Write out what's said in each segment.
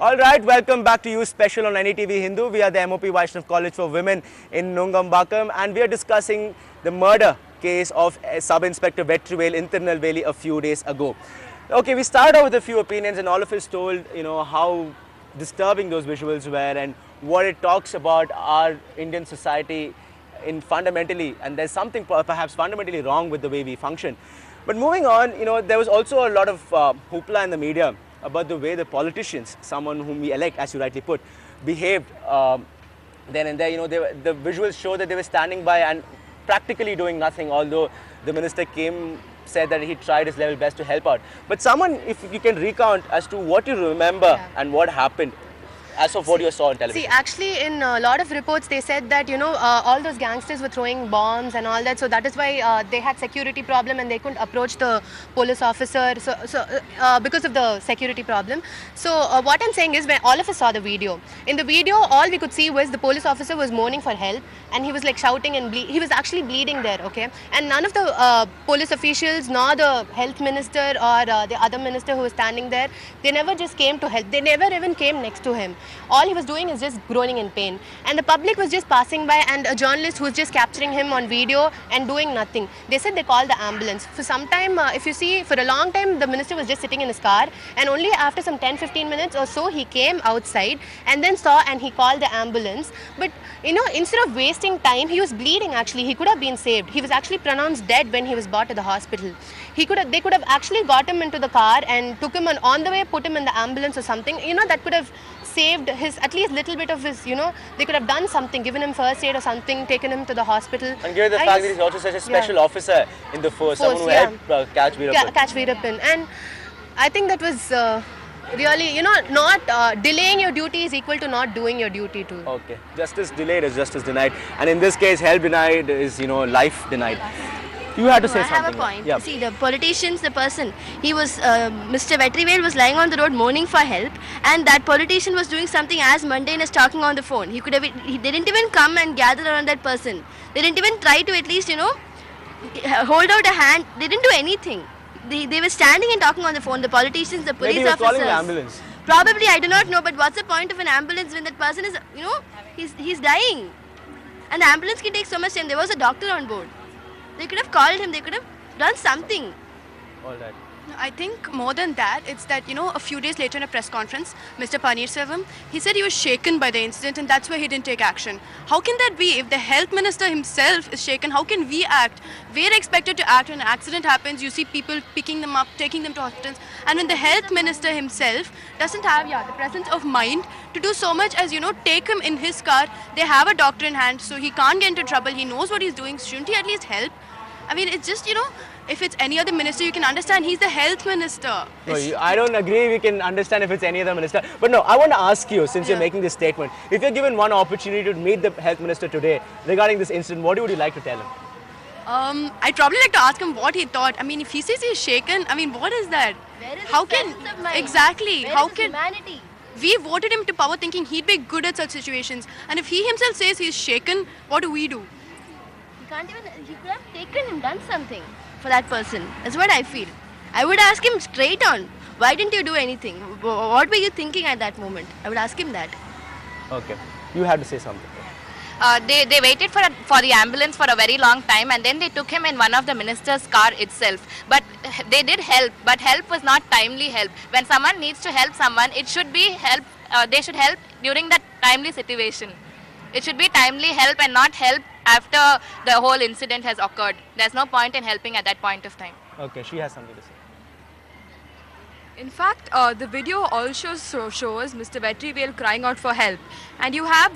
All right, welcome back to You Special on Ndtv Hindu. We are the MOP Vaishnav College for Women in Nungambakam, and we are discussing the murder case of Sub-Inspector Vetrivel in Tirunelveli a few days ago. Okay, we started out with a few opinions, and all of us told, how disturbing those visuals were and what it talks about our Indian society in fundamentally, and there's something perhaps fundamentally wrong with the way we function. But moving on, there was also a lot of hoopla in the media about the way the politicians, someone whom we elect, as you rightly put, behaved then and there. The visuals show that they were standing by and practically doing nothing, although the minister said that he tried his level best to help out. But someone, if you can recount as to what you remember and what happened as of what you saw on television. See, actually in a lot of reports they said that, all those gangsters were throwing bombs and all that, so that is why they had security problem and they couldn't approach the police officer, because of the security problem. So what I'm saying is, when all of us saw the video, in the video all we could see was the police officer was moaning for help and he was like shouting and he was actually bleeding there, okay? And none of the police officials nor the health minister or the other minister who was standing there, they never just came to help. They never even came next to him. All he was doing is just groaning in pain, and the public was just passing by, and a journalist who was just capturing him on video and doing nothing. They said they called the ambulance. For some time, if you see, for a long time the minister was just sitting in his car, and only after some 10-15 minutes or so he came outside and then saw and he called the ambulance. But instead of wasting time, he was bleeding actually. He could have been saved. He was actually pronounced dead when he was brought to the hospital. They could have actually got him into the car and took him on the way, put him in the ambulance or something. That could have saved his, at least little bit of his, they could have done something, given him first aid or something, taken him to the hospital. And given the fact that he's also such a special officer in the force, someone who helped catch Veerapan. Catch Veerapan. And I think that was really, not delaying your duty is equal to not doing your duty too. Okay, justice delayed is justice denied, and in this case help denied is, life denied. You had to say something. I have a point. Yeah. See, the politicians, the person, he was, Mr. Vetrivel was lying on the road moaning for help, and that politician was doing something as mundane as talking on the phone. He didn't even come and gather around that person. They didn't even try to at least, hold out a hand. They didn't do anything. They were standing and talking on the phone. The politicians, the police officers. Maybe he was calling the ambulance. Probably, I do not know. But what's the point of an ambulance when that person is, he's dying, and the ambulance can take so much time. There was a doctor on board. They could have called him, they could have done something. All right. I think more than that, it's that, a few days later in a press conference, Mr. Paneerselvam, he said he was shaken by the incident and that's why he didn't take action. How can that be? If the health minister himself is shaken, how can we act? We're expected to act when an accident happens. You see people picking them up, taking them to hospitals. And when the health minister himself doesn't have the presence of mind to do so much as, take him in his car, they have a doctor in hand, so he can't get into trouble. He knows what he's doing. Shouldn't he at least help? I mean, it's just, if it's any other minister, you can understand he's the health minister. No, I don't agree we can understand if it's any other minister. But no, I want to ask you, since you're making this statement, if you're given one opportunity to meet the health minister today regarding this incident, what would you like to tell him? I'd probably like to ask him what he thought. I mean, if he says he's shaken, I mean, what is that? Where is how his can presence of mind? Exactly? Where how is can humanity? We voted him to power thinking he'd be good at such situations, and if he himself says he's shaken, what do we do? He could have taken and done something for that person. That's what I feel. I would ask him straight on, why didn't you do anything? What were you thinking at that moment? I would ask him that. Okay, you had to say something. They waited for the ambulance for a very long time, and then they took him in one of the minister's car itself. But they did help, but help was not timely help. When someone needs to help someone, it should be help. They should help during that timely situation. It should be timely help and not help after the whole incident has occurred. There's no point in helping at that point of time. Okay, she has something to say. In fact, the video also shows Mr. Vetrivel crying out for help, and you have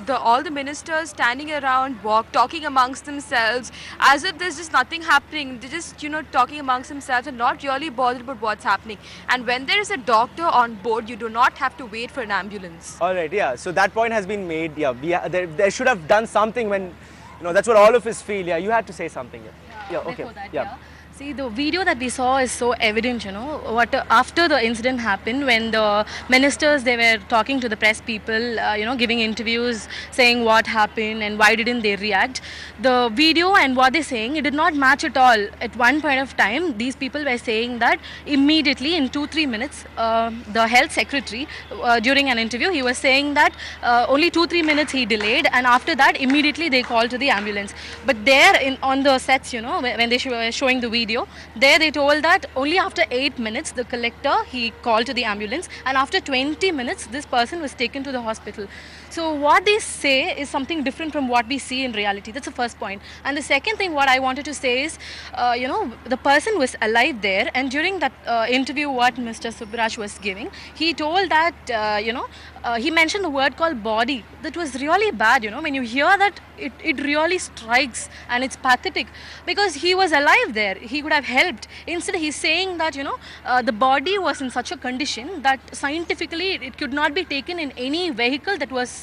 all the ministers standing around, talking amongst themselves as if there's just nothing happening. They're just talking amongst themselves and not really bothered about what's happening. And when there is a doctor on board, you do not have to wait for an ambulance. All right, yeah. So that point has been made. Yeah, they should have done something when, that's what all of us feel. Yeah, you had to say something. Yeah, okay. That, yeah. See, the video that we saw is so evident, you know, what after the incident happened, when the ministers, they were talking to the press people, you know, giving interviews, saying what happened and why didn't they react. The video and what they're saying, it did not match at all. At one point of time, these people were saying that immediately in 2-3 minutes, the health secretary, during an interview, he was saying that only 2-3 minutes he delayed, and after that, immediately they called to the ambulance. But there on the sets, you know, when they were showing the video, there they told that only after 8 minutes the collector, he called to the ambulance, and after 20 minutes this person was taken to the hospital. So what they say is something different from what we see in reality. That's the first point. And the second thing what I wanted to say is, you know, the person was alive there, and during that interview what Mr. Subraj was giving, he told that, you know, he mentioned the word called body. That was really bad, you know. When you hear that, it really strikes, and it's pathetic, because he was alive there. He could have helped. Instead, he's saying that, you know, the body was in such a condition that scientifically it could not be taken in any vehicle that was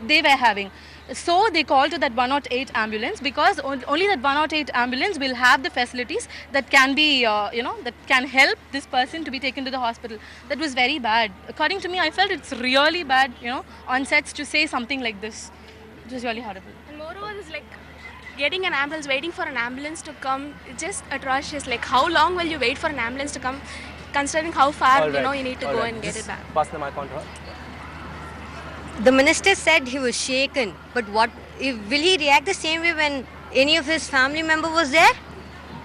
they were having. So they called to that 108 ambulance, because only that 108 ambulance will have the facilities that can be, you know, that can help this person to be taken to the hospital. That was very bad. According to me, I felt it's really bad, you know, on sets to say something like this. It was really horrible. And moreover, it's like getting an ambulance, waiting for an ambulance to come, it's just atrocious. Like, how long will you wait for an ambulance to come, considering how far, you know, you need to go and get it back. Pass the mic on to her. The minister said he was shaken, but will he react the same way when any of his family member was there?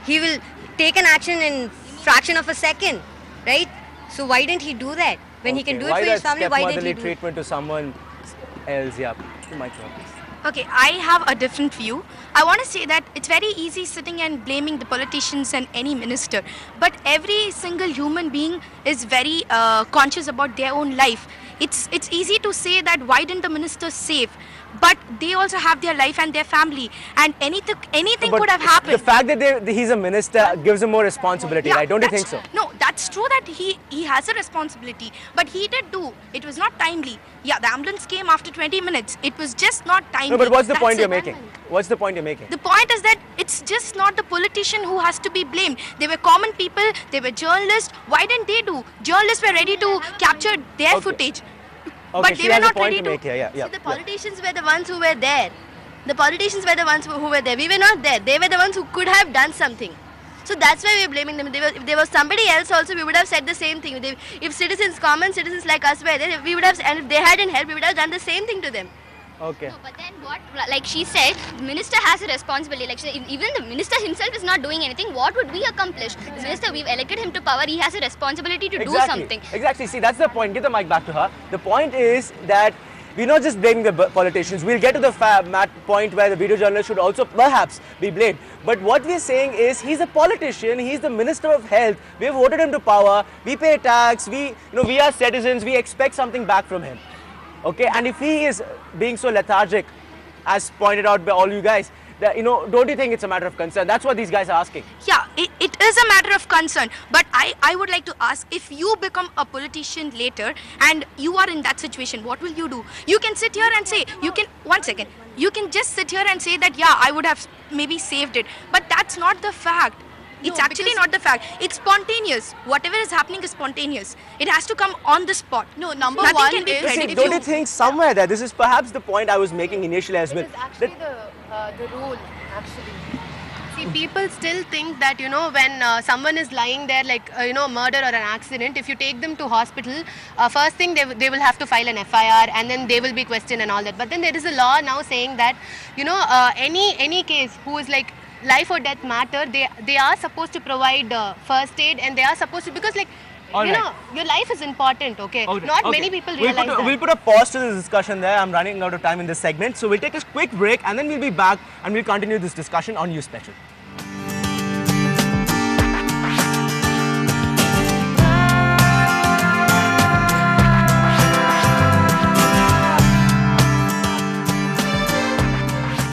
He will take an action in fraction of a second, right? So why didn't he do that? When he can do it for his family, why didn't he do it? Treatment to someone else, yeah. Mic on, please. Okay, I have a different view. I want to say that it's very easy sitting and blaming the politicians and any minister, but every single human being is very conscious about their own life. It's easy to say that why didn't the minister save, but they also have their life and their family, and anything could have happened. The fact that he's a minister gives him more responsibility, right? Don't you think so? No, that's true that he has a responsibility, but he did do. It was not timely. Yeah, the ambulance came after 20 minutes. It was just not timely. No, but what's the point you're making? What's the point you're making? The point is that it's just not the politician who has to be blamed. They were common people, they were journalists. Why didn't they do? Journalists were ready to capture their footage. Okay, but they were not ready to. So the politicians were the ones who were there. The politicians were the ones who were there. We were not there. They were the ones who could have done something. So that's why we're blaming them. If there was somebody else also, we would have said the same thing. If citizens, common citizens like us were there, we would have, and if they hadn't helped, we would have done the same thing to them. Okay. No, but then what, like she said, the minister has a responsibility. Like even the minister himself is not doing anything. What would we accomplish? The minister, we've elected him to power. He has a responsibility to do something. Exactly. See, that's the point. Give the mic back to her. The point is that we're not just blaming the politicians. We'll get to the point where the video journalist should also perhaps be blamed. But what we're saying is he's a politician. He's the Minister of Health. We've voted him to power. We pay tax. We are citizens. We expect something back from him. Okay, and if he is being so lethargic, as pointed out by all you guys, that, don't you think it's a matter of concern? That's what these guys are asking. Yeah, it is a matter of concern. But I would like to ask, if you become a politician later and you are in that situation, what will you do? You can sit here and say, you can just sit here and say that, yeah, I would have maybe saved it. But that's not the fact. It's actually not the fact. It's spontaneous. Whatever is happening is spontaneous. It has to come on the spot. No, number one is... See, don't you think somewhere there, this is perhaps the point I was making initially as well. It is actually the rule, actually. See, people still think that, when someone is lying there, like, murder or an accident, if you take them to hospital, first thing they will have to file an FIR, and then they will be questioned and all that. But then there is a law now saying that, any case who is like, life or death matter, they are supposed to provide first aid, and they are supposed to, because like, your life is important, okay? Not many people realize that. We'll put a pause to this discussion there. I'm running out of time in this segment. So we'll take a quick break, and then we'll be back and we'll continue this discussion on News Special.